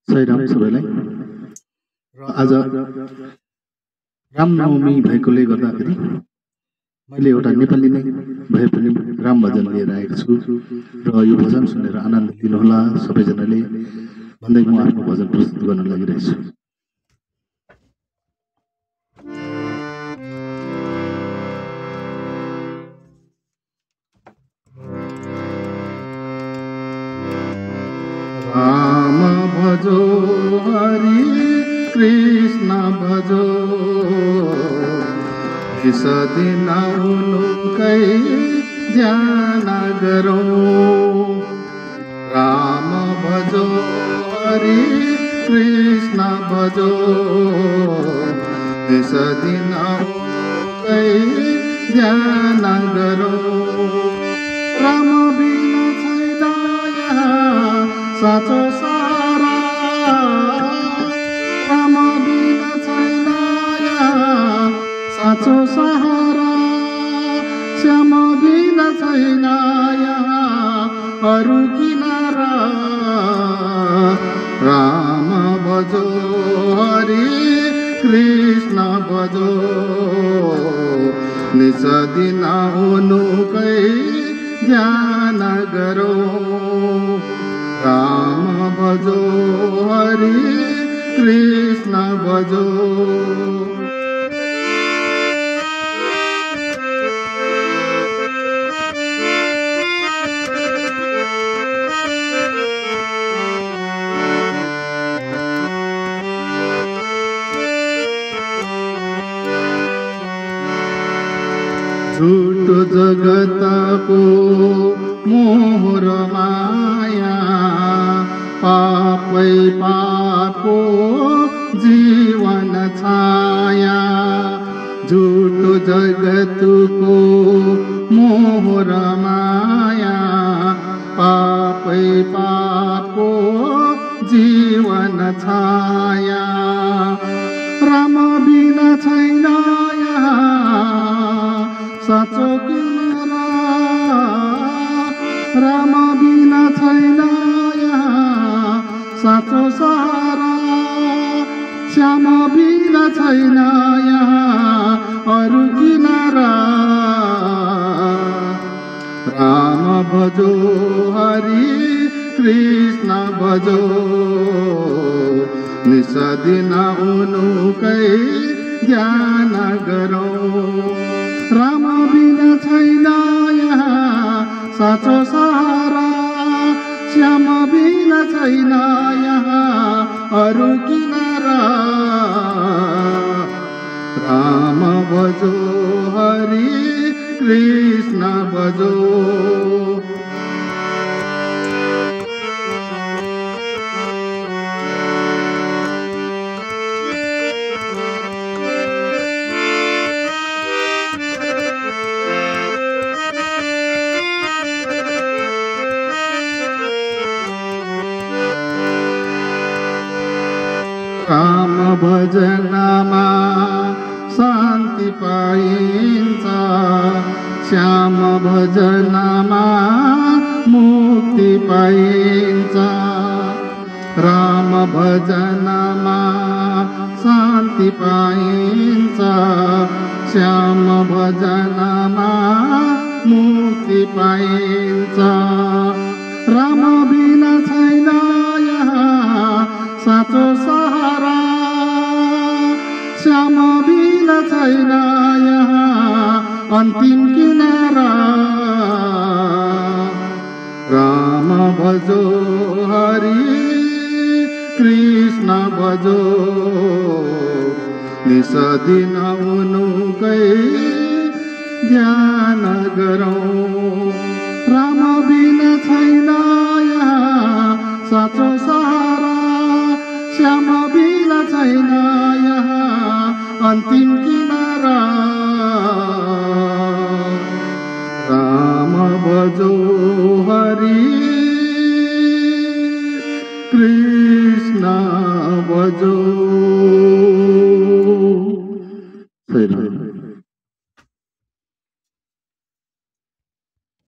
साईराम सबैलाई। र आज रामनवमी भएकोले गर्दाखेरि मैले एउटा नेपाली नै भए पनि राम भजन लिएर आएको छु र यो भजन सुनेर आनन्द लिनुहोला सबैजनाले भन्दै म आफ्नो भजन प्रस्तुत गर्न लागिरहेछु। राम भजो हरि कृष्ण भजो इस दिन उनकै ध्यान गरौ। राम भजो हरि कृष्ण भजो इस दिन उनकै ध्यान गरौ। राम बिना छैन यहाँ साँचो सारा, राम बिना छैन यहाँ साँचो सहारा। श्याम बिना छैन यहाँ अरू किनारा। राम भजो हरि कृष्ण भजो निस दिन उनकै ध्यान गरौ। राम भजो हरि कृष्ण भजो। झूठ जगतको मोह र माया, पापै पापको जीवन छाया। झूठ जगतको मोह र माया, पापै पापको जीवन छाया। राम बिना छैन यहाँ साँचो किनारा। राम बिना छैन यहाँ साँचो सहारा। श्याम बिना छैन यहाँ अरू किनारा। राम भजो हरि कृष्ण भजो निस दिन उनकै ध्यान गरौ। राम बिना छैन यहाँ साँचो सहारा। श्याम बिना छैन यहाँ अरू किनारा। राम भजो हरि कृष्ण भजो। राम भजनमा शान्ति पाइन्छ, श्याम भजनमा मुक्ति पाइन्छ। राम भजनमा शान्ति पाइन्छ, श्याम भजनमा मुक्ति पाइन्छ। राम बिना छैन यहाँ साँचो सहारा। श्याम बिना छैन यहाँ अन्तिम किनारा। राम भजो हरि कृष्ण भजो निस दिन उनकै ध्यान गरौ। राम बिना छैन यहाँ साँचो सहारा। श्याम बिना छैन यहाँ अन्तिम किनारा। राम भजो